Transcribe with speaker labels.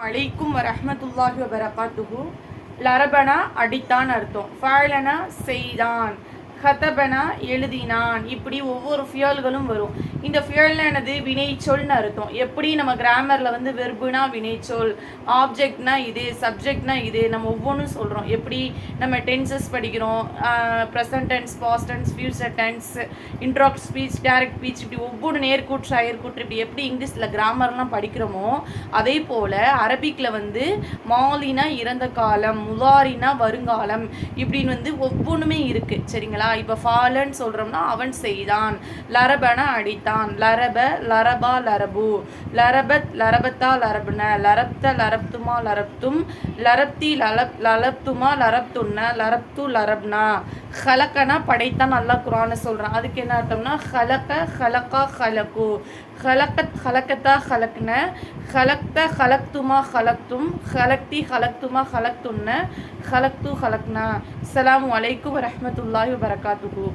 Speaker 1: அலைக்கும் வரஹ்மத்துல்லாஹி வபரகாத்துஹு. லரபனா அடித்தான் அர்த்தம், ஃபஅலனா செய்தான், கதபனா எழுதினான். இப்படி ஒவ்வொரு ஃபியல்களும் வரும். இந்த ஃபியல்னா என்னது? வினைச்சொல்னு அர்த்தம். எப்படி நம்ம கிராமரில் வந்து வெர்புனா வினைச்சொல், ஆப்ஜெக்ட்னா இது, சப்ஜெக்ட்னா இது, நம்ம ஒவ்வொன்றும் சொல்கிறோம். எப்படி நம்ம டென்சஸ் படிக்கிறோம், present tense, past tense, future tense, indirect speech, direct speech, இப்படி ஒவ்வொரு நேர்கூற்று அயற்கூற்று இப்படி எப்படி இங்கிலீஷில் கிராமர்லாம் படிக்கிறோமோ அதே போல் அரபிக்கில் வந்து மாலினா இறந்த காலம், முலாரினா வருங்காலம், இப்படின்னு வந்து ஒவ்வொன்றுமே இருக்குது. சரிங்களா? இப்போ ஃபாலன்னு சொல்கிறோம்னா அவன் செய்தான், லரபன அடித்தான், லரப லரபா லரபு, லரபத் லரபத்தா லரபுன, லரப்த லரப்துமா லரப்தும், லரப்தி லரப்துமா லரப்துன்ன, லரப்து லரப்னா. ஹலக்கனா படைத்தான், அல்லாஹ் குர்ஆன்ல சொல்கிறான். அதுக்கு என்ன அர்த்தம்னா ஹலக்க ஹலக்கா ஹலக்கு, ஹலக்கத் ஹலக்கத்தா ஹலக்ன, ஹலக்த ஹலக்துமா ஹலக்தும், ஹலக்தி ஹலக்துமா ஹலக்துன்ன, ஹலக்து ஹலக்னா. அஸ்ஸலாமு அலைக்கும் வரஹ்மத்துல்லாஹி வபரகாத்துஹு.